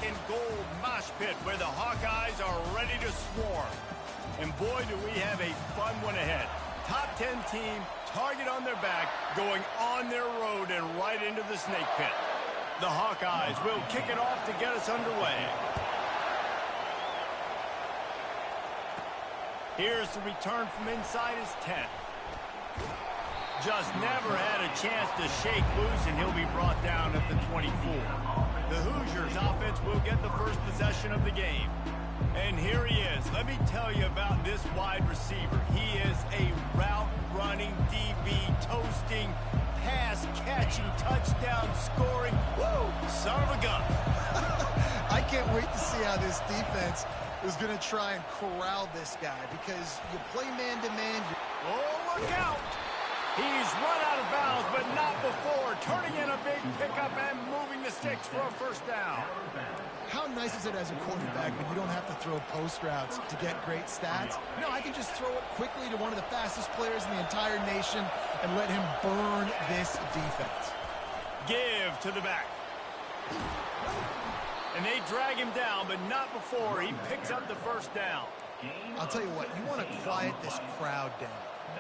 and gold mosh pit where the Hawkeyes are ready to swarm. And boy, do we have a fun one ahead. Top 10 team, target on their back, going on their road and right into the snake pit. The Hawkeyes will kick it off to get us underway. Here's the return from inside his 10. Just never had a chance to shake loose, and he'll be brought down at the 24. The Hoosiers offense will get the first possession of the game. And here he is. Let me tell you about this wide receiver. He is a route-running, DB, toasting, pass-catching, touchdown-scoring, woo, son of a gun. I can't wait to see how this defense is going to try and corral this guy, because you play man-to-man. Oh, look out! He's run out of bounds, but not before. Turning in a big pickup and moving the sticks for a first down. How nice is it as a quarterback when you don't have to throw post routes to get great stats? No, I can just throw it quickly to one of the fastest players in the entire nation and let him burn this defense. Give to the back. And they drag him down, but not before he picks up the first down. I'll tell you what, you want to quiet this crowd down.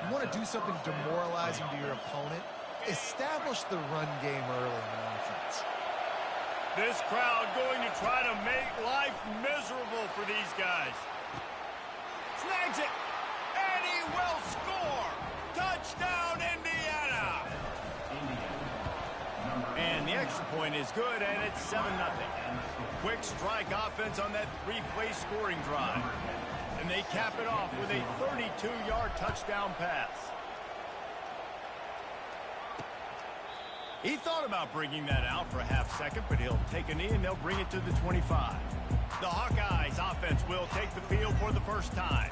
You want to do something demoralizing to your opponent. Establish the run game early on offense. This crowd going to try to make life miserable for these guys. Snags it, and he will score. Touchdown, Indiana. And the extra point is good, and it's 7-0. Quick strike offense on that three-play scoring drive. And they cap it off with a 32-yard touchdown pass. He thought about bringing that out for a half second, but he'll take a knee and they'll bring it to the 25. The Hawkeyes offense will take the field for the first time.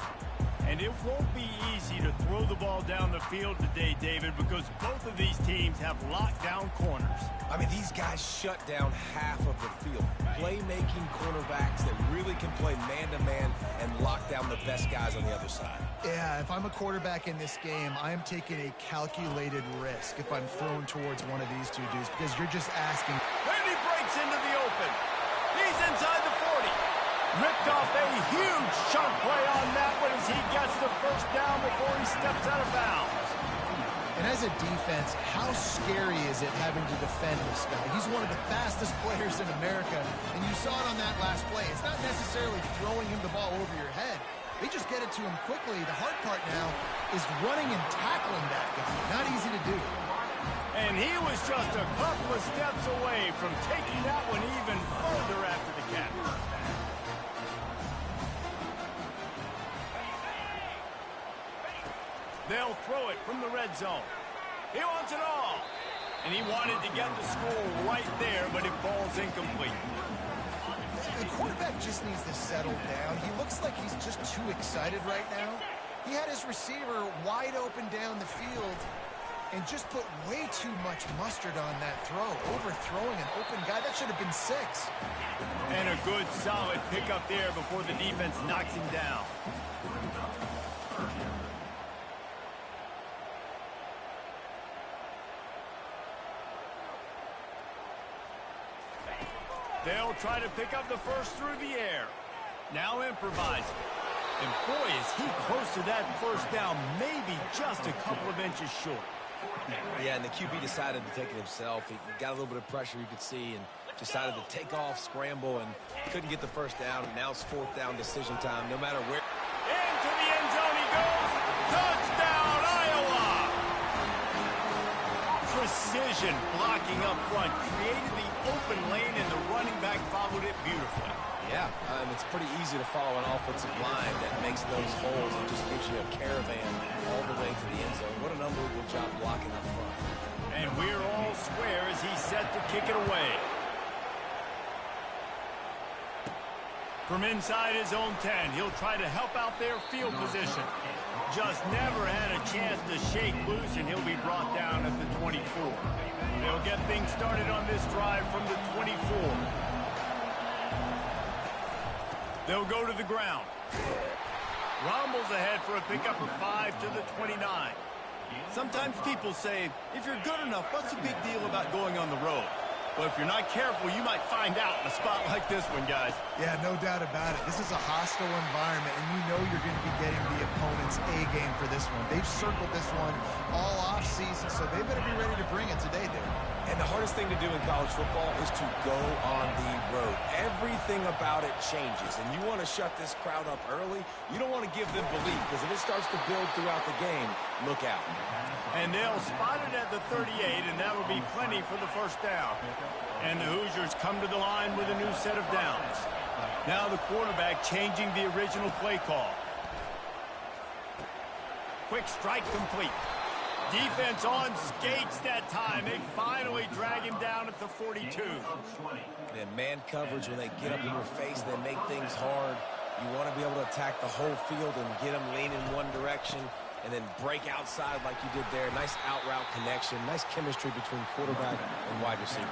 And it won't be easy to throw the ball down the field today, David, because both of these teams have lockdown corners. I mean, these guys shut down half of the field. Playmaking cornerbacks that really can play man-to-man and lock down the best guys on the other side. Yeah, if I'm a quarterback in this game, I am taking a calculated risk if I'm thrown towards one of these two dudes, because you're just asking. And he breaks into the open. He's inside the 40. Ripped off a huge chunk play on that one as he gets the first down before he steps out of bounds. And as a defense, how scary is it having to defend this guy? He's one of the fastest players in America, and you saw it on that last play. It's not necessarily throwing him the ball over your head. They just get it to him quickly. The hard part now is running and tackling that guy. Not easy to do. And he was just a couple of steps away from taking that one even further after the catch. They'll throw it from the red zone. He wants it all. And he wanted to get the score right there, but it falls incomplete. The quarterback just needs to settle down. He looks like he's just too excited right now. He had his receiver wide open down the field and just put way too much mustard on that throw, overthrowing an open guy. That should have been 6. And a good, solid pickup there before the defense knocks him down. They'll try to pick up the first through the air. Now improvising. And boy, is he close to that first down, maybe just a couple of inches short. Yeah, and the QB decided to take it himself. He got a little bit of pressure, you could see, and decided to take off, scramble, and couldn't get the first down. And now it's 4th down decision time, no matter where. Into the end zone he goes. Touchdown, Iowa! Precision blocking up front created the open lane, and the running back followed it beautifully. Yeah, it's pretty easy to follow an offensive line that makes those holes and just gives you a caravan all the way to the end zone. What an unbelievable job blocking up front. And we're all square as he's set to kick it away. From inside his own 10, he'll try to help out their field position. Just never had a chance to shake loose, and he'll be brought down at the 24. They'll get things started on this drive from the 24. They'll go to the ground. Rommel's ahead for a pickup of 5 to the 29. Sometimes people say, if you're good enough, what's the big deal about going on the road? But if you're not careful, you might find out in a spot like this one, guys. Yeah, no doubt about it. This is a hostile environment, and you know you're going to be getting the opponent's A-game for this one. They've circled this one all off-season, so they better be ready to bring it today, dude. And the hardest thing to do in college football is to go on the road. Everything about it changes, and you want to shut this crowd up early. You don't want to give them belief, because if it starts to build throughout the game, look out. And they'll spot it at the 38, and that will be plenty for the first down. And the Hoosiers come to the line with a new set of downs. Now the quarterback changing the original play call. Quick strike complete. Defense on skates that time. They finally drag him down at the 42. And man coverage, when they get up in your face, they make things hard. You want to be able to attack the whole field and get them leaning one direction and then break outside like you did there. Nice out-route connection. Nice chemistry between quarterback and wide receiver.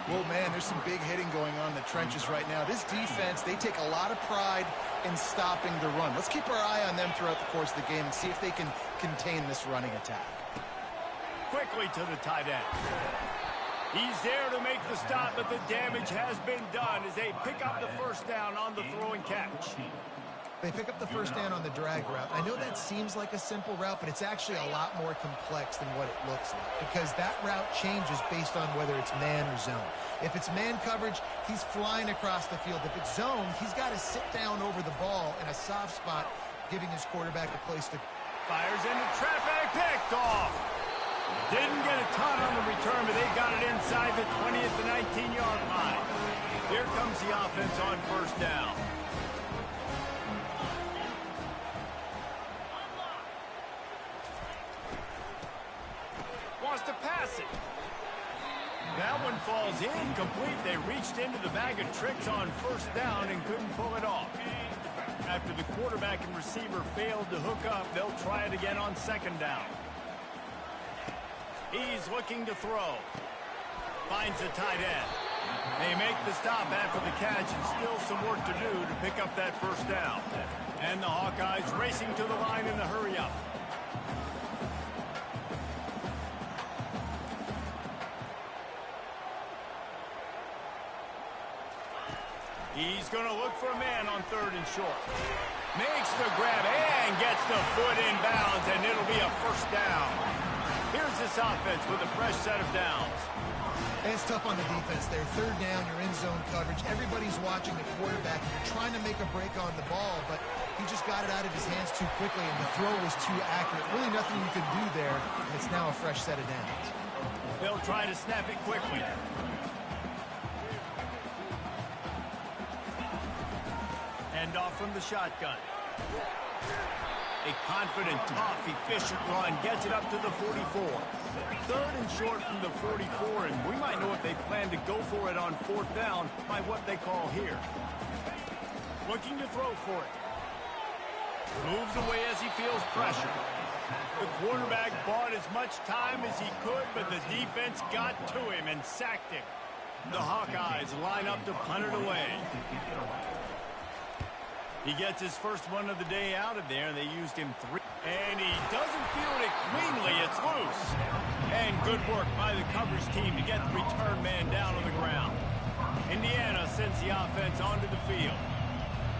Well, man, there's some big hitting going on in the trenches right now. This defense, they take a lot of pride in stopping the run. Let's keep our eye on them throughout the course of the game and see if they can contain this running attack. Quickly to the tight end. He's there to make the stop, but the damage has been done as they pick up the first down on the throw and catch. They pick up the first down on the drag route. I know that seems like a simple route, but it's actually a lot more complex than what it looks like, because that route changes based on whether it's man or zone. If it's man coverage, he's flying across the field. If it's zone, he's got to sit down over the ball in a soft spot, giving his quarterback a place to... Fires into traffic, picked off. Didn't get a ton on the return, but they got it inside the 20 at the 19-yard line. Here comes the offense on first down. Wants to pass it. That one falls incomplete. They reached into the bag of tricks on first down and couldn't pull it off. After the quarterback and receiver failed to hook up, they'll try it again on second down. He's looking to throw. Finds the tight end. They make the stop after the catch, and still some work to do to pick up that first down. And the Hawkeyes racing to the line in the hurry-up. He's going to look for a man on third and short. Makes the grab and gets the foot in bounds, and it'll be a first down. Here's this offense with a fresh set of downs. And it's tough on the defense there. Third down, you're in zone coverage. Everybody's watching the quarterback. You're trying to make a break on the ball, but he just got it out of his hands too quickly, and the throw was too accurate. Really nothing you could do there, and it's now a fresh set of downs. They'll try to snap it quickly. Hand off from the shotgun. A confident, tough, efficient run gets it up to the 44. Third and short from the 44, and we might know if they plan to go for it on fourth down by what they call here. Looking to throw for it. Moves away as he feels pressure. The quarterback bought as much time as he could, but the defense got to him and sacked him. The Hawkeyes line up to punt it away. He gets his first one of the day out of there, and they used him 3. And he doesn't field it cleanly. It's loose. And good work by the coverage team to get the return man down on the ground. Indiana sends the offense onto the field.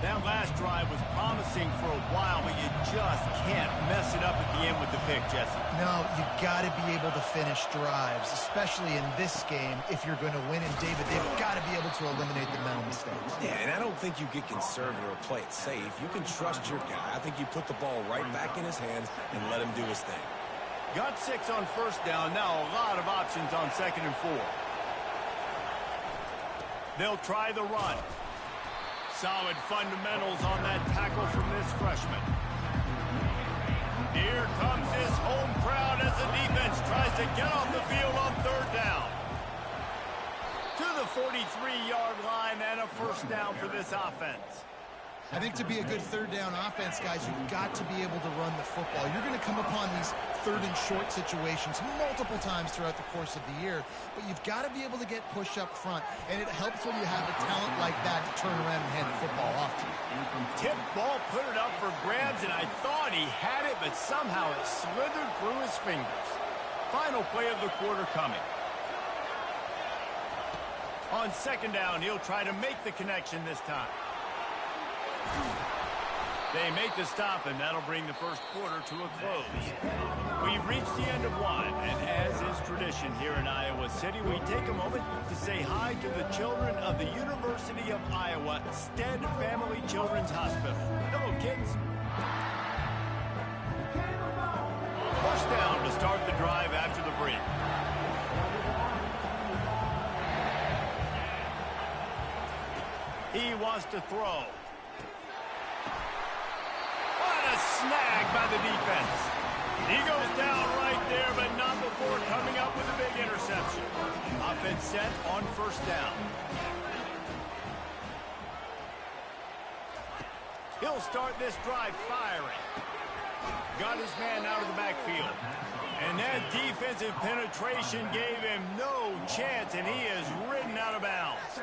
That last drive was promising for a while, but you just can't mess it up at the end with the pick, Jesse. No, you got to be able to finish drives, especially in this game. If you're going to win, and they've got to be able to eliminate the mental mistakes. Yeah, and I don't think you get conservative or play it safe. You can trust your guy. I think you put the ball right back in his hands and let him do his thing. Got 6 on first down. Now a lot of options on second and 4. They'll try the run. Solid fundamentals on that tackle from this freshman. Here comes his home crowd as the defense tries to get off the field on third down. To the 43-yard line and a first down for this offense. I think to be a good third down offense, guys, you've got to be able to run the football. You're going to come upon these third and short situations multiple times throughout the course of the year, but you've got to be able to get push up front, and it helps when you have a talent like that to turn around and hand the football off to you. Tip ball, put it up for grabs, and I thought he had it, but somehow it slithered through his fingers. Final play of the quarter coming. On second down, he'll try to make the connection this time. They make the stop, and that'll bring the first quarter to a close. We've reached the end of one, and as is tradition here in Iowa City, we take a moment to say hi to the children of the University of Iowa Stead Family Children's Hospital. Hello, kids. First down to start the drive after the break. He wants to throw. What a snag by the defense. He goes down right there, but not before coming up with a big interception. Offense set on first down. He'll start this drive firing. Got his man out of the backfield. And that defensive penetration gave him no chance, and he is ridden out of bounds.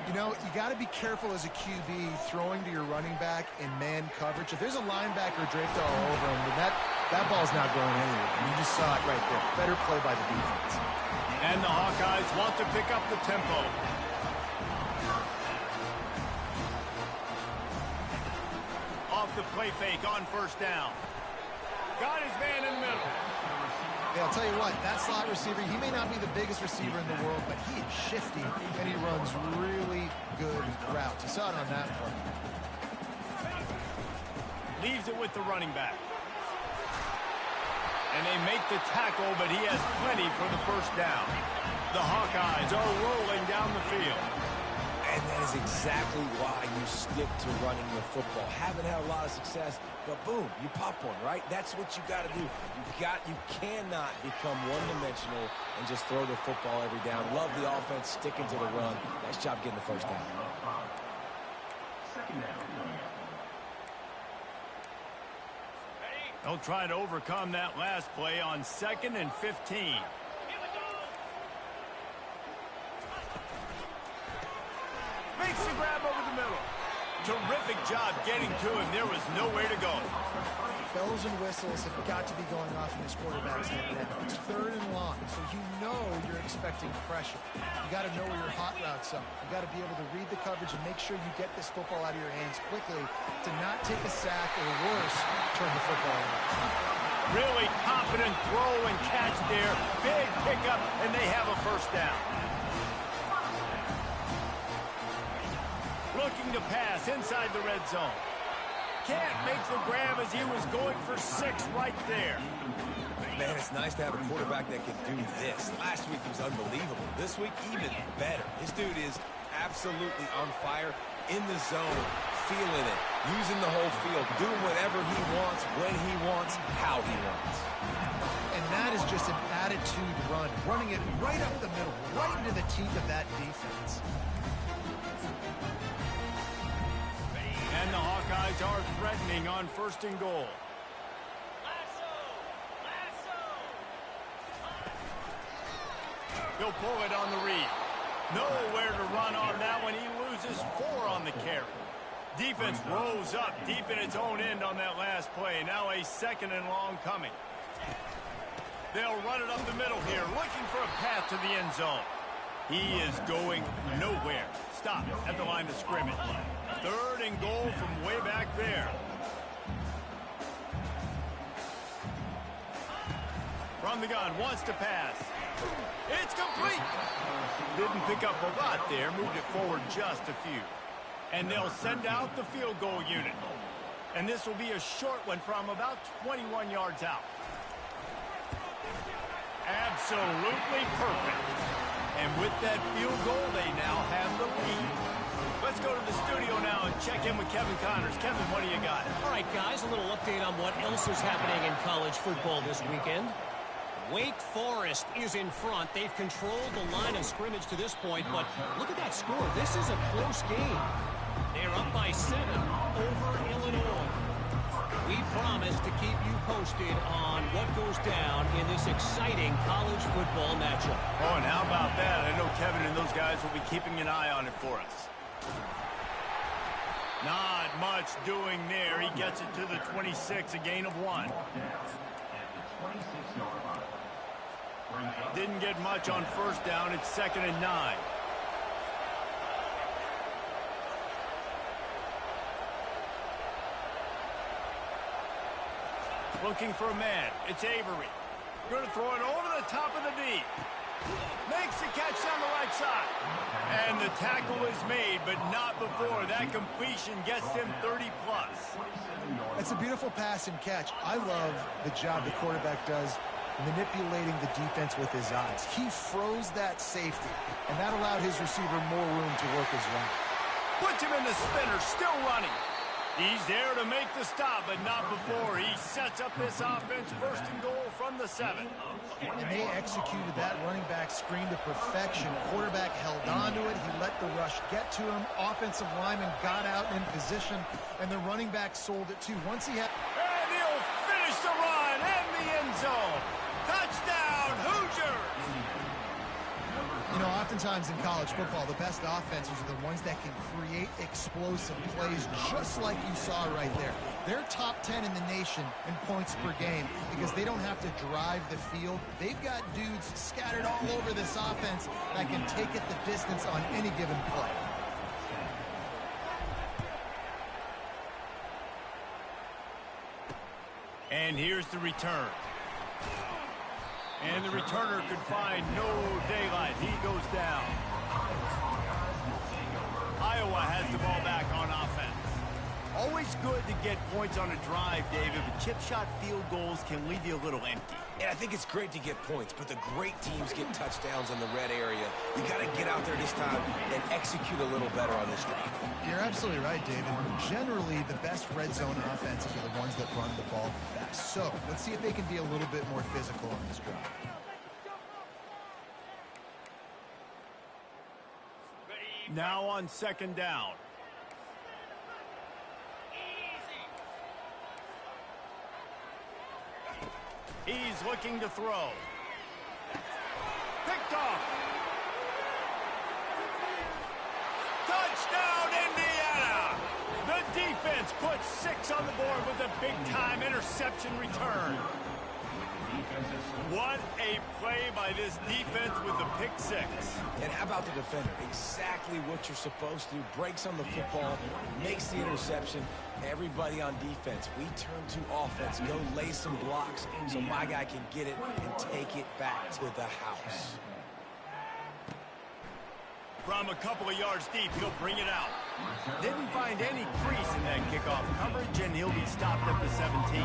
You know, you got to be careful as a QB throwing to your running back in man coverage. If there's a linebacker draped all over him, then that ball's not going anywhere. And you just saw it right there. Better play by the defense. And the Hawkeyes want to pick up the tempo. Off the play fake on first down. Got his man in the middle. Yeah, I'll tell you what, that slot receiver, he may not be the biggest receiver in the world, but he is shifty, and he runs really good routes. You saw it on that play. Leaves it with the running back. And they make the tackle, but he has plenty for the first down. The Hawkeyes are rolling down the field. And that is exactly why you stick to running the football. Haven't had a lot of success, but boom, you pop one, right? That's what you got to do. You cannot become one-dimensional and just throw the football every down. Love the offense, sticking to the run. Nice job getting the first down. They'll try to overcome that last play on 2nd and 15. Makes the grab over the middle. Terrific job getting to him. There was nowhere to go. Bells and whistles have got to be going off in this quarterback's head now. It's 3rd and long, so you know you're expecting pressure. You got to know where your hot routes are. You got to be able to read the coverage and make sure you get this football out of your hands quickly to not take a sack or worse, turn the football over. Really confident throw and catch there. Big pickup, and they have a first down. Looking to pass inside the red zone. Can't make the grab as he was going for 6 right there. Man, it's nice to have a quarterback that can do this. Last week he was unbelievable. This week, even better. This dude is absolutely on fire, in the zone, feeling it, using the whole field, doing whatever he wants, when he wants, how he wants. And that is just an attitude run, running it right up the middle, right into the teeth of that defense. And the Hawkeyes are threatening on 1st and goal. He'll pull it on the read. Nowhere to run on that one. He loses 4 on the carry. Defense rose up deep in its own end on that last play. Now a 2nd and long coming. They'll run it up the middle here, looking for a path to the end zone. He is going nowhere. Stop at the line of scrimmage. 3rd and goal from way back there. From the gun, wants to pass. It's complete. Didn't pick up a lot there, moved it forward just a few. And they'll send out the field goal unit. And this will be a short one from about 21 yards out. Absolutely perfect. And with that field goal, they now have the lead. Let's go to the studio now and check in with Kevin Connors. Kevin, what do you got? All right, guys, a little update on what else is happening in college football this weekend. Wake Forest is in front. They've controlled the line of scrimmage to this point, but look at that score. This is a close game. They're up by 7 over Illinois. We promise to keep you posted on what goes down in this exciting college football matchup. Oh, and how about that? I know Kevin and those guys will be keeping an eye on it for us. Not much doing there. He gets it to the 26, a gain of 1. Didn't get much on first down. It's 2nd and 9. Looking for a man. It's Avery. Going to throw it over the top of the deep. Makes the catch down the right side. And the tackle is made, but not before that completion gets him 30-plus. That's a beautiful pass and catch. I love the job the quarterback does manipulating the defense with his eyes. He froze that safety, and that allowed his receiver more room to work his route. Puts him in the spinner, still running. He's there to make the stop, but not before he sets up this offense first and goal from the 7. And they executed that running back screen to perfection. Quarterback held on to it. He let the rush get to him. Offensive lineman got out in position, and the running back sold it too. Once he had... And he'll finish the run in the end zone. Touchdown, Hoosiers! You know, oftentimes in college football, the best offenses are the ones that can create explosive plays, just like you saw right there. They're top 10 in the nation in points per game because they don't have to drive the field. They've got dudes scattered all over this offense that can take it the distance on any given play. And here's the return. And the returner could find no daylight. He goes down. Iowa has the ball back on offense. Always good to get points on a drive, David, but chip shot field goals can leave you a little empty. And I think it's great to get points, but the great teams get touchdowns in the red area. You got to get out there this time and execute a little better on this drive. You're absolutely right, David. Generally, the best red zone offenses are the ones that run the ball best. So let's see if they can be a little bit more physical on this drive. Now on second down. He's looking to throw. Picked off. Touchdown, Indiana! The defense puts 6 on the board with a big-time interception return. What a play by this defense with the pick 6. And how about the defender? Exactly what you're supposed to do. Breaks on the football, makes the interception. Everybody on defense, we turn to offense. Go lay some blocks so my guy can get it and take it back to the house. From a couple of yards deep, he'll bring it out. Didn't find any crease in that kickoff coverage, and he'll be stopped at the 17.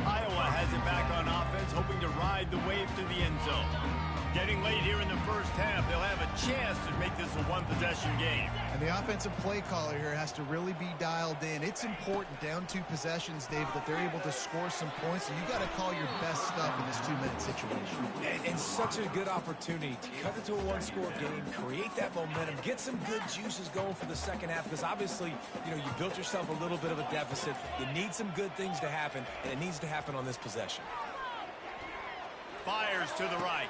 Iowa has it back on offense, hoping to ride the wave to the end zone. Getting late here in the first half, they'll have a chance to make this a one-possession game. And the offensive play caller here has to really be dialed in. It's important down 2 possessions, Dave, that they're able to score some points. So you got to call your best stuff in this 2-minute situation. And such a good opportunity to cut it to a 1-score game, create that momentum, get some good juices going for the second half, because obviously, you know, you built yourself a little bit of a deficit. You need some good things to happen, and it needs to happen on this possession. Fires to the right.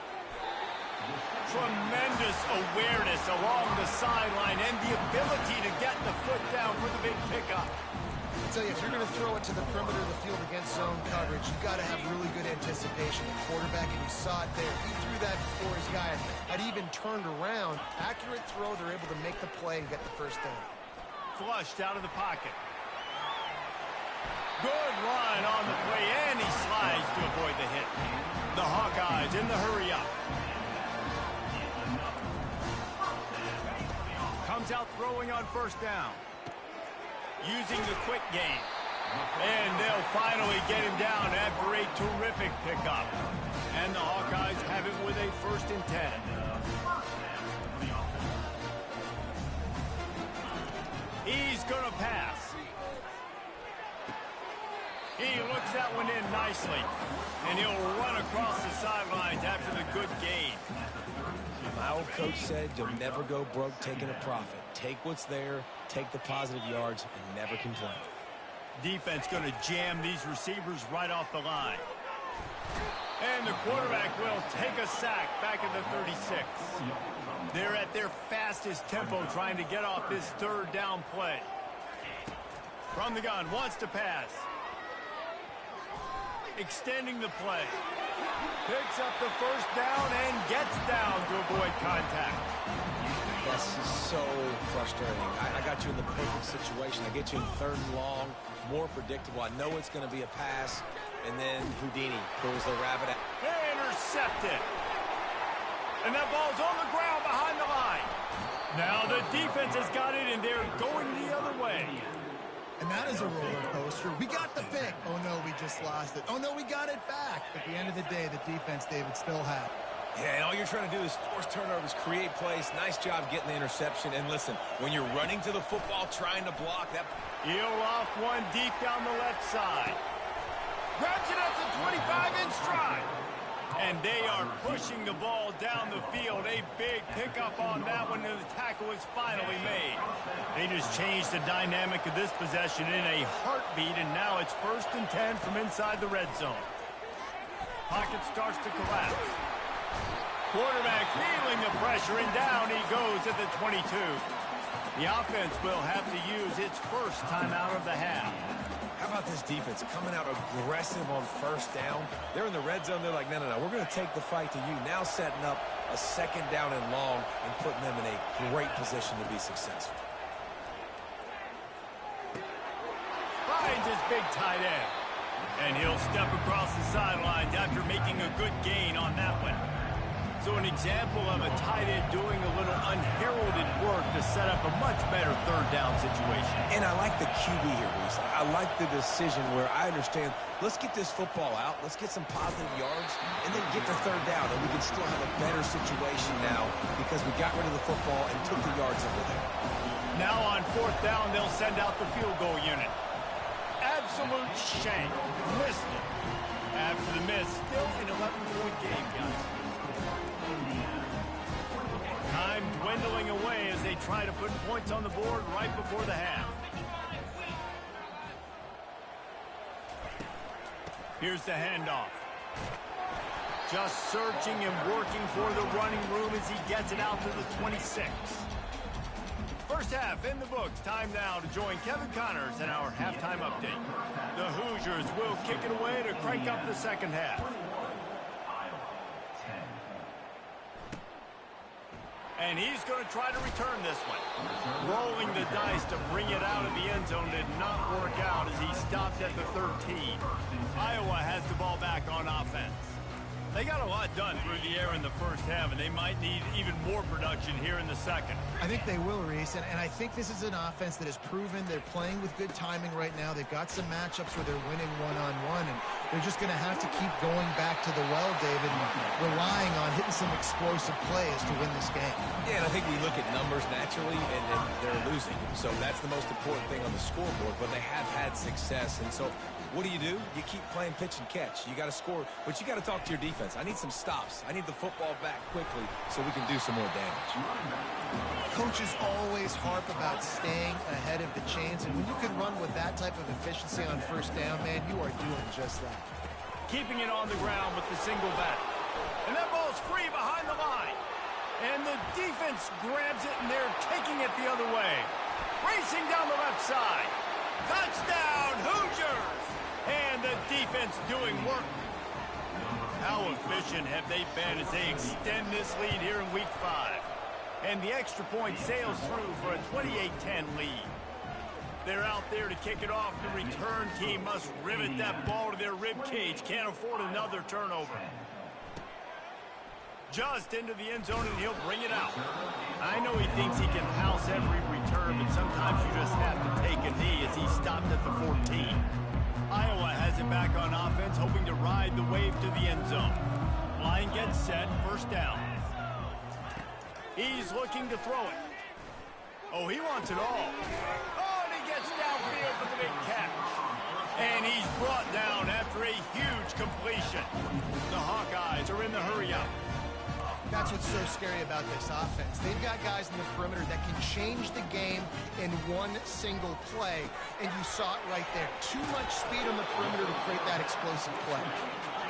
Tremendous awareness along the sideline and the ability to get the foot down for the big pickup. I tell you, if you're going to throw it to the perimeter of the field against zone coverage, you've got to have really good anticipation. The quarterback, and you saw it there. He threw that before his guy had even turned around. Accurate throw, they're able to make the play and get the first down. Flushed out of the pocket. Good line on the play, and he slides to avoid the hit. The Hawkeyes in the hurry-up. Comes out throwing on first down. Using the quick game. And they'll finally get him down after a terrific pickup. And the Hawkeyes have it with a 1st and 10. He's going to pass. He looks that one in nicely. And he'll run across the sidelines after the good gain. My old coach said you'll never go broke taking a profit. Take what's there, take the positive yards, and never complain. Defense going to jam these receivers right off the line. And the quarterback will take a sack back at the 36. They're at their fastest tempo trying to get off this 3rd down play. From the gun, wants to pass. Extending the play. Picks up the 1st down and gets down to avoid contact. That's just so frustrating. I got you in the perfect situation. I get you in 3rd and long, more predictable. I know it's going to be a pass, and then Houdini pulls the rabbit out. Intercepted. And that ball's on the ground behind the line. Now the defense has got it, and they're going the other way. And that is a roller coaster. We got the pick. Oh, no, we just lost it. Oh, no, we got it back. At the end of the day, the defense, David, still had it. Yeah, and all you're trying to do is force turnovers, create plays. Nice job getting the interception. And listen, when you're running to the football, trying to block that. He'll off one deep down the left side. Grabs it at the 25 in stride. And they are pushing the ball down the field. A big pickup on that one, and the tackle is finally made. They just changed the dynamic of this possession in a heartbeat, and now it's 1st and 10 from inside the red zone. Pocket starts to collapse. Quarterback feeling the pressure, and down he goes at the 22. The offense will have to use its first timeout of the half. How about this defense coming out aggressive on 1st down? They're in the red zone. They're like, no, we're going to take the fight to you. Now setting up a 2nd down and long and putting them in a great position to be successful. Finds his big tight end. And he'll step across the sidelines after making a good gain on that one. So an example of a tight end doing a little unheralded work to set up a much better 3rd down situation. And I like the QB here, Reese. I like the decision where I understand, let's get this football out, let's get some positive yards, and then get to 3rd down, and we can still have a better situation now because we got rid of the football and took the yards over there. Now on 4th down, they'll send out the field goal unit. Absolute shank. Missed it. After the miss, still an 11-point game, guys. Time dwindling away as they try to put points on the board right before the half. Here's the handoff. Just searching and working for the running room as he gets it out to the 26. First half in the books. Time now to join Kevin Connors in our halftime update. The Hoosiers will kick it away to crank up the 2nd half. And he's going to try to return this one. Rolling the dice to bring it out of the end zone did not work out as he stopped at the 13. Iowa has the ball back on offense. They got a lot done through the air in the first half, and they might need even more production here in the second. I think they will, Reese, and I think this is an offense that has proven they're playing with good timing right now. They've got some matchups where they're winning one-on-one, and they're just going to have to keep going back to the well, David, and relying on hitting some explosive plays to win this game. Yeah, and I think we look at numbers naturally, and they're losing. So that's the most important thing on the scoreboard, but they have had success, and so what do? You keep playing pitch and catch. You got to score, but you got to talk to your defense. I need some stops. I need the football back quickly so we can do some more damage. Coaches always harp about staying ahead of the chains, and when you can run with that type of efficiency on 1st down, man, you are doing just that. Keeping it on the ground with the single back. And that ball's free behind the line. And the defense grabs it, and they're taking it the other way. Racing down the left side. Touchdown, Hoosiers! And the defense doing work. How efficient have they been as they extend this lead here in Week 5? And the extra point sails through for a 28-10 lead. They're out there to kick it off. The return team must rivet that ball to their rib cage. Can't afford another turnover. Just into the end zone, and he'll bring it out. I know he thinks he can house every return, but sometimes you just have to take a knee as he stopped at the 14. Iowa has it back on offense, hoping to ride the wave to the end zone. Line gets set, 1st down. He's looking to throw it. Oh, he wants it all. Oh, and he gets downfield for the big catch. And he's brought down after a huge completion. The Hawkeyes are in the hurry-up. That's what's so scary about this offense. They've got guys in the perimeter that can change the game in one single play, and you saw it right there. Too much speed on the perimeter to create that explosive play.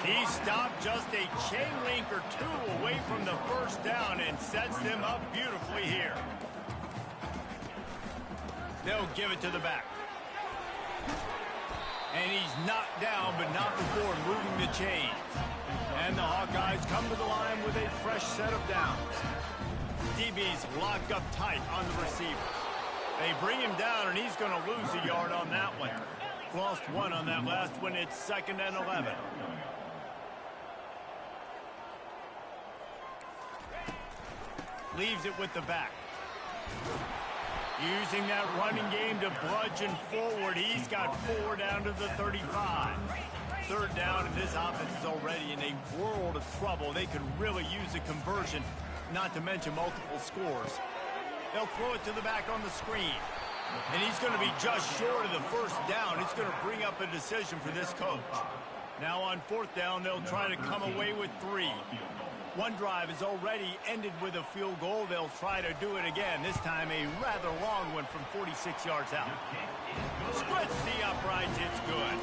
He stopped just a chain link or two away from the 1st down and sets them up beautifully here. They'll give it to the back. And he's knocked down, but not before moving the chains. And the Hawkeyes come to the line with a fresh set of downs. DB's locked up tight on the receivers. They bring him down, and he's going to lose a yard on that one. Lost one on that last one. It's 2nd and 11. Leaves it with the back. Using that running game to bludgeon forward. He's got 4 down to the 35. 3rd down, and this offense is already in a world of trouble. They could really use a conversion, not to mention multiple scores. They'll throw it to the back on the screen. And he's going to be just short of the 1st down. It's going to bring up a decision for this coach. Now on 4th down, they'll try to come away with 3. One drive is already ended with a field goal. They'll try to do it again. This time a rather long one from 46 yards out. Splits the uprights. It's good.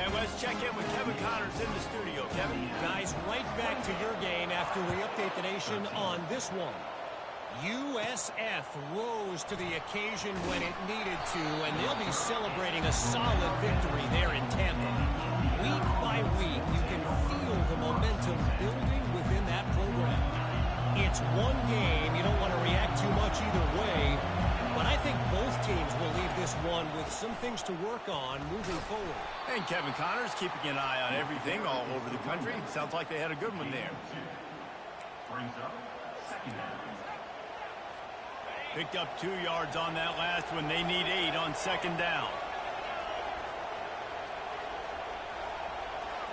And let's check in with Kevin Connors in the studio. Kevin? Guys, right back to your game after we update the nation on this one. USF rose to the occasion when it needed to, and they'll be celebrating a solid victory there in Tampa. Week by week, you can feel the momentum building within that program. It's one game. You don't want to react too much either way, but I think both teams will leave this one with some things to work on moving forward. And Kevin Connors keeping an eye on everything all over the country. Sounds like they had a good one there. Picked up 2 yards on that last one. They need 8 on 2nd down.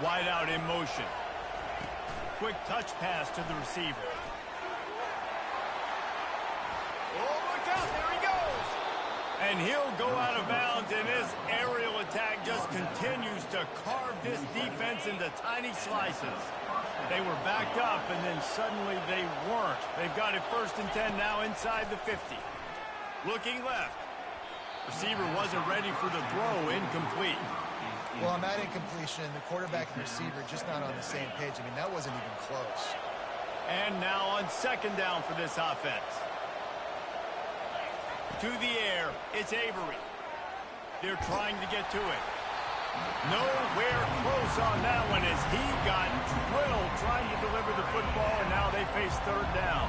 Wide out in motion. Quick touch pass to the receiver. Oh, look out. There he goes. And he'll go out of bounds, and this aerial attack just continues to carve this defense into tiny slices. They were backed up, and then suddenly they weren't. They've got it 1st and 10 now inside the 50. Looking left. Receiver wasn't ready for the throw. Incomplete. Well, on that incompletion, the quarterback and receiver just not on the same page. I mean, that wasn't even close. And now on 2nd down for this offense. To the air, it's Avery. They're trying to get to it. Nowhere close on that one as he got drilled trying to deliver the football, and now they face 3rd down.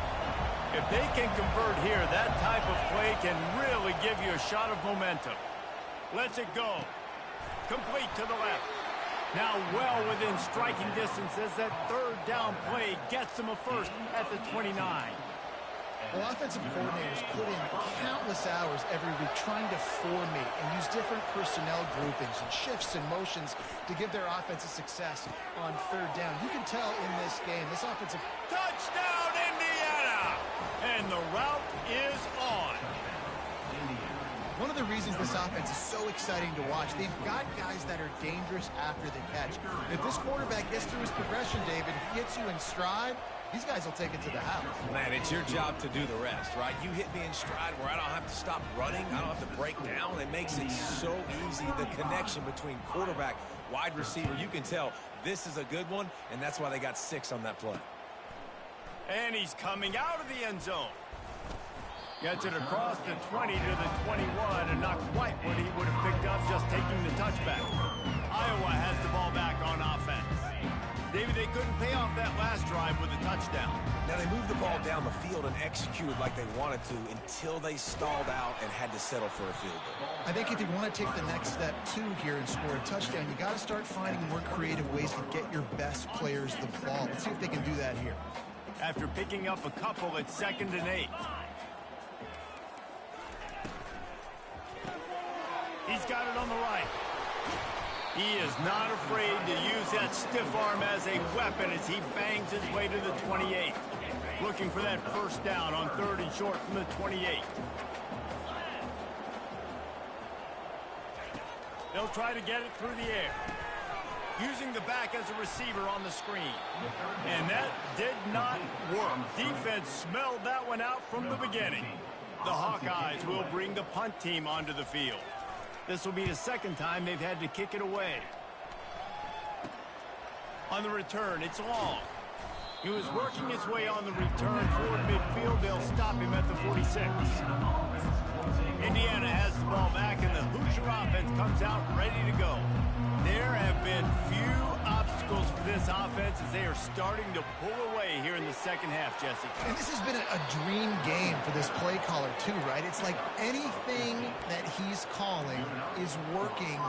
If they can convert here, that type of play can really give you a shot of momentum. Lets it go. Complete to the left. Now well within striking distance as that 3rd down play gets them a 1st at the 29. Well, offensive coordinators put in countless hours every week trying to formate and use different personnel groupings and shifts and motions to give their offense a success on 3rd down. You can tell in this game, this offensive... Touchdown, Indiana! And the route is on. One of the reasons this offense is so exciting to watch, they've got guys that are dangerous after the catch. If this quarterback gets through his progression, David, gets you in stride, these guys will take it to the house. Man, it's your job to do the rest, right? You hit me in stride where I don't have to stop running. I don't have to break down. It makes it so easy, the connection between quarterback, wide receiver. You can tell this is a good one, and that's why they got 6 on that play. And he's coming out of the end zone. Gets it across the 20 to the 21, and not quite what he would have picked up just taking the touchback. Iowa has the ball back on offense. David, they couldn't pay off that last drive with a touchdown. Now, they moved the ball down the field and executed like they wanted to until they stalled out and had to settle for a field goal. I think if you want to take the next step, too, here and score a touchdown, you got to start finding more creative ways to get your best players the ball. Let's see if they can do that here. After picking up a couple at 2nd and 8. He's got it on the right. He is not afraid to use that stiff arm as a weapon as he bangs his way to the 28. Looking for that 1st down on 3rd and short from the 28. They'll try to get it through the air. Using the back as a receiver on the screen. And that did not work. Defense smelled that one out from the beginning. The Hawkeyes will bring the punt team onto the field. This will be the 2nd time they've had to kick it away. On the return, it's long. He was working his way on the return toward midfield. They'll stop him at the 46. Indiana has the ball back, and the Hoosier offense comes out ready to go. There have been few obstacles obstacles for this offense as they are starting to pull away here in the second half, Jesse. And this has been a dream game for this play caller, too, right? It's like anything that he's calling is working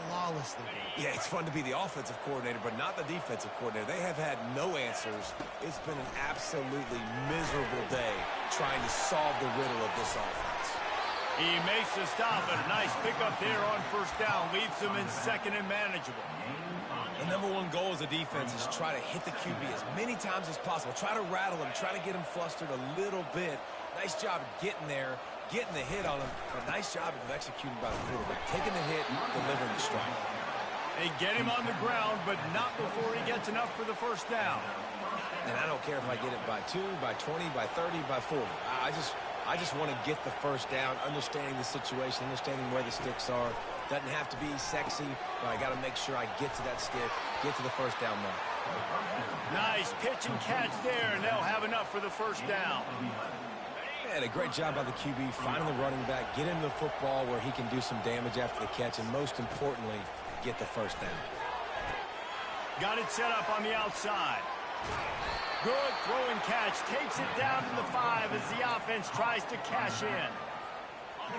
flawlessly. Yeah, it's fun to be the offensive coordinator, but not the defensive coordinator. They have had no answers. It's been an absolutely miserable day trying to solve the riddle of this offense. He makes the stop, but a nice pickup there on first down. Leaves them in second and manageable. The number one goal as a defense is try to hit the QB as many times as possible. Try to rattle him. Try to get him flustered a little bit. Nice job getting there, getting the hit on him. But a nice job of executing by the quarterback. Taking the hit, delivering the strike. They get him on the ground, but not before he gets enough for the first down. And I don't care if I get it by 2, by 20, by 30, by 40. I just want to get the first down, understanding the situation, understanding where the sticks are. Doesn't have to be sexy, but I got to make sure I get to that stick, get to the first down mark. Nice pitch and catch there, and they'll have enough for the first down. And a great job by the QB, finding the running back, get him the football where he can do some damage after the catch, and most importantly, get the first down. Got it set up on the outside. Good throw and catch. Takes it down to the 5 as the offense tries to cash in.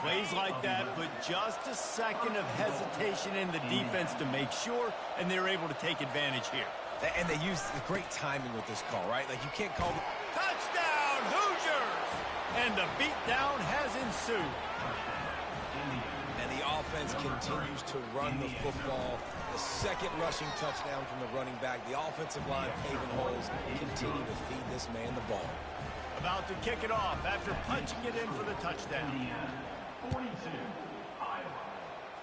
Plays like that, but just a second of hesitation in the defense to make sure, and they're able to take advantage here. And they use the great timing with this call, right? Like, you can't call... Touchdown, Hoosiers! And the beatdown has ensued. And the offense continues to run the football. The second rushing touchdown from the running back. The offensive line paving holes. Continue to feed this man the ball. About to kick it off after punching it in for the touchdown. 42, Iowa,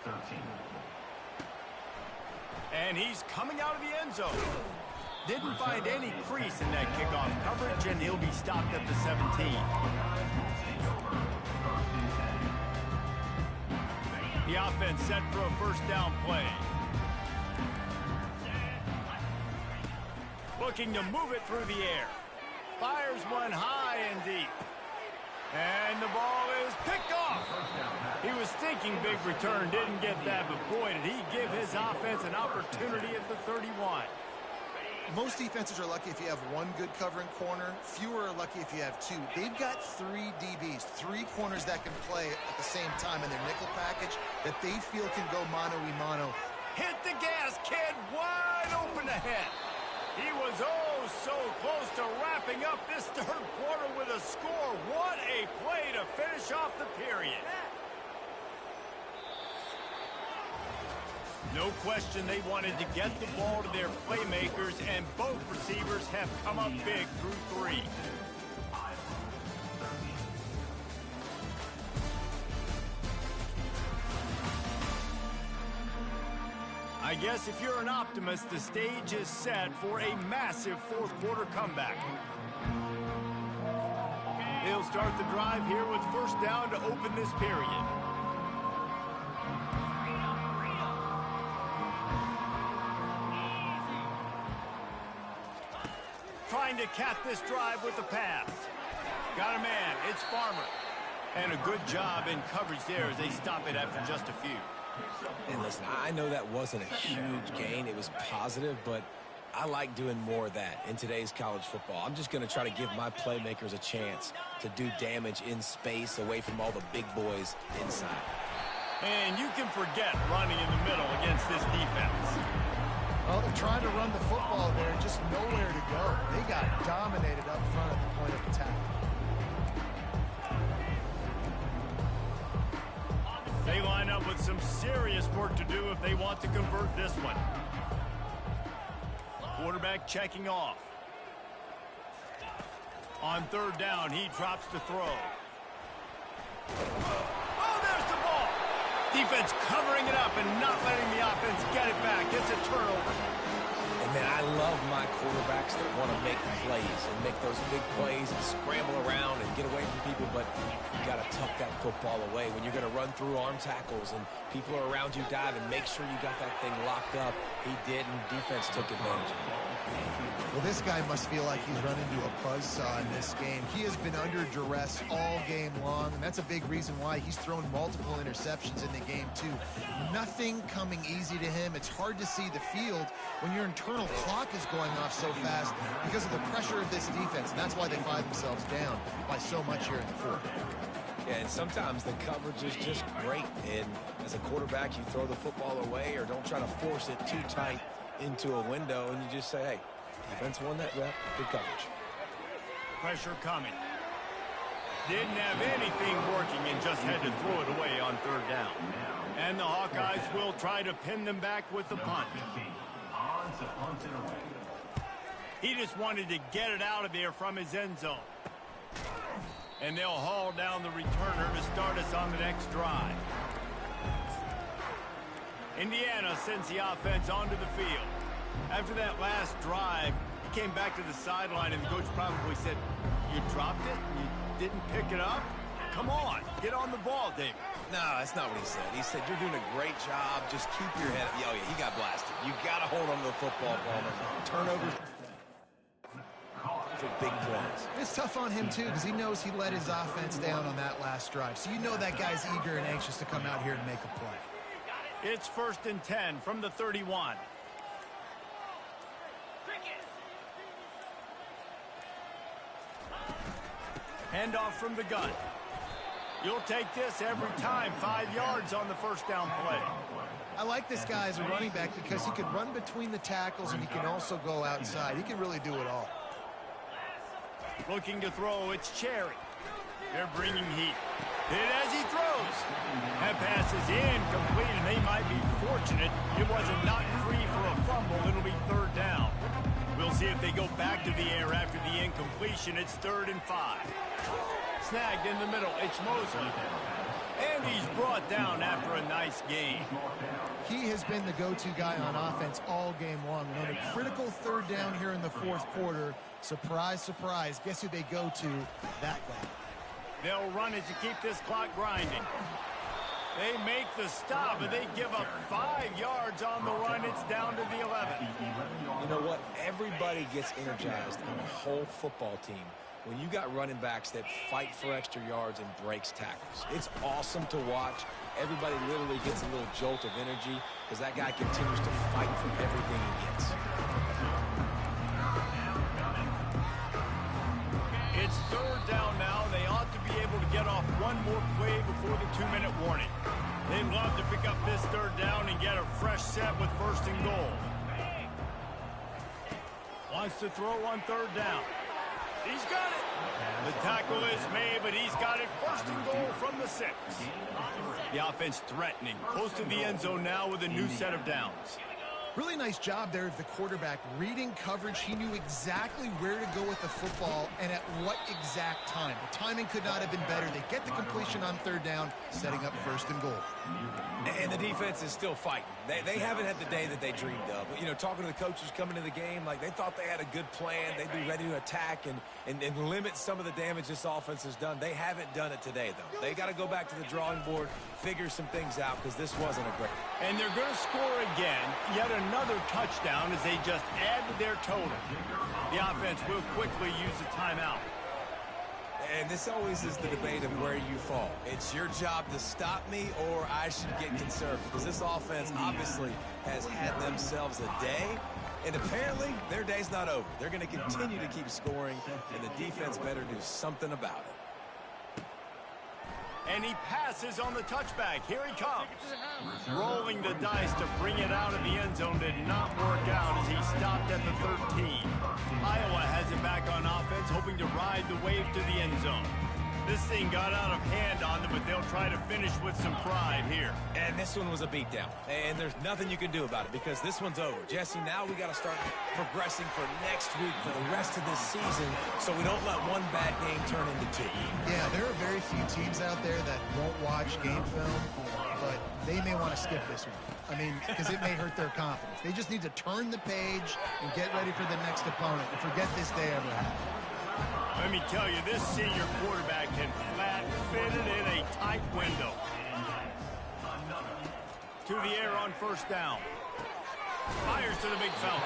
13. And he's coming out of the end zone. Didn't find any crease in that kickoff coverage, and he'll be stopped at the 17. The offense set for a first down play. Looking to move it through the air. Fires one high and deep. And the ball is picked off. He was thinking big return, didn't get that, but boy, did he give his offense an opportunity at the 31. Most defenses are lucky if you have one good covering corner. Fewer are lucky if you have 2. They've got 3 DBs, 3 corners that can play at the same time in their nickel package that they feel can go mano-a-mano. Hit the gas, kid. Wide open ahead. He was oh so close to wrapping up this third quarter with a score. What a play to finish off the period. No question they wanted to get the ball to their playmakers, and both receivers have come up big through 3. I guess if you're an optimist, the stage is set for a massive fourth quarter comeback. They'll start the drive here with first down to open this period. Trying to cap this drive with the pass. Got a man, it's Farmer. And a good job in coverage there as they stop it after just a few. And listen, I know that wasn't a huge gain. It was positive, but I like doing more of that in today's college football. I'm just going to try to give my playmakers a chance to do damage in space away from all the big boys inside. And you can forget running in the middle against this defense. Well, they're trying to run the football there, just nowhere to go. They got dominated up front at the point of attack. They line up with some serious work to do if they want to convert this one. Quarterback checking off. On third down, he drops to throw. Oh, there's the ball. Defense covering it up and not letting the offense get it back. It's a turnover. And man, I love my quarterbacks that want to make plays and make those big plays and scramble around and get away from people, but you got to tuck that football away. When you're going to run through arm tackles and people are around you diving, make sure you got that thing locked up. He did, and defense took advantage of it. Well, this guy must feel like he's run into a buzzsaw in this game. He has been under duress all game long, and that's a big reason why he's thrown multiple interceptions in the game, too. Nothing coming easy to him. It's hard to see the field when your internal clock is going off so fast because of the pressure of this defense, and that's why they find themselves down by so much here in the fourth. Yeah, and sometimes the coverage is just great, and as a quarterback, you throw the football away or don't try to force it too tight into a window, and you just say, hey, defense won that rep, good coverage. Pressure coming. Didn't have anything working and just had to throw it away on third down. And the Hawkeyes will try to pin them back with the punt. He just wanted to get it out of there from his end zone. And they'll haul down the returner to start us on the next drive. Indiana sends the offense onto the field. After that last drive, he came back to the sideline, and the coach probably said, you dropped it? You didn't pick it up? Come on, get on the ball, David. No, that's not what he said. He said, you're doing a great job. Just keep your head up. Oh, yeah, he got blasted. You got to hold on to the football, Palmer. Turnovers for big plays. It's tough on him, too, because he knows he let his offense down on that last drive. So you know that guy's eager and anxious to come out here and make a play. It's 1st and 10 from the 31. Handoff from the gun. You'll take this every time. 5 yards on the first down play. I like this guy as a running back because he can run between the tackles and he can also go outside. He can really do it all. Looking to throw, it's Cherry. They're bringing heat. Hit as he throws. That pass is incomplete, and they might be fortunate it wasn't knocked free for a fumble. It'll be third down. We'll see if they go back to the air after the incompletion. It's 3rd and 5. Snagged in the middle. It's Mosley. And he's brought down after a nice gain. He has been the go-to guy on offense all game long. And on a critical third down here in the fourth quarter, surprise, surprise, guess who they go to? That guy. They'll run it to keep this clock grinding. They make the stop, but they give up 5 yards on the run. It's down to the 11. You know what? Everybody gets energized on the whole football team when you got running backs that fight for extra yards and breaks tackles. It's awesome to watch. Everybody literally gets a little jolt of energy because that guy continues to fight for everything he gets. It's third down now. They ought to be able to get off one more play before the 2-minute warning. They'd love to pick up this third down and get a fresh set with 1st and goal. Wants to throw on third down. He's got it. The tackle is made, but he's got it. 1st and goal from the 6. The offense threatening. Close to the end zone now with a new set of downs. Really nice job there of the quarterback reading coverage. He knew exactly where to go with the football and at what exact time. The timing could not have been better. They get the completion on third down, setting up 1st and goal. And the defense is still fighting. They haven't had the day that they dreamed of. You know, talking to the coaches coming to the game, like they thought they had a good plan. They'd be ready to attack and limit some of the damage this offense has done. They haven't done it today, though. They got to go back to the drawing board, figure some things out, because this wasn't a great. And they're going to score again, yet another touchdown as they just add to their total. The offense will quickly use a timeout. And this always is the debate of where you fall. It's your job to stop me or I should get conservative. Because this offense obviously has had themselves a day. And apparently their day's not over. They're going to continue to keep scoring. And the defense better do something about it. And he passes on the touchback. Here he comes. Rolling the dice to bring it out of the end zone did not work out as he stopped at the 13. Iowa has it back on offense, hoping to ride the wave to the end zone. This thing got out of hand on them, but they'll try to finish with some pride here. And this one was a beatdown. And there's nothing you can do about it because this one's over. Jesse, now we got to start progressing for next week for the rest of this season so we don't let one bad game turn into 2. Yeah, there are very few teams out there that won't watch game film, but they may want to skip this one. I mean, because it may hurt their confidence. They just need to turn the page and get ready for the next opponent and forget this day ever happened. Let me tell you, this senior quarterback can flat fit it in a tight window. To the air on 1st down. Fires to the big fella.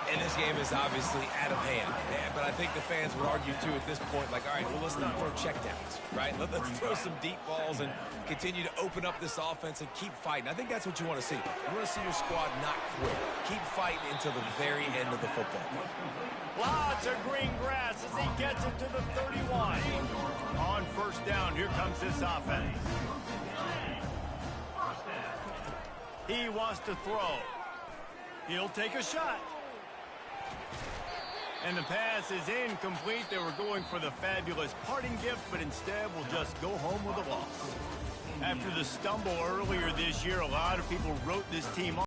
And this game is obviously out of hand. But I think the fans would argue, too, at this point, like, all right, well, let's not throw checkdowns, right? Let's throw some deep balls and continue to open up this offense and keep fighting. I think that's what you want to see. You want to see your squad not quit. Keep fighting until the very end of the football. Lots of green grass as he gets it to the 31. On first down, here comes this offense. He wants to throw. He'll take a shot. And the pass is incomplete. They were going for the fabulous parting gift, but instead will just go home with a loss. After the stumble earlier this year, a lot of people wrote this team off.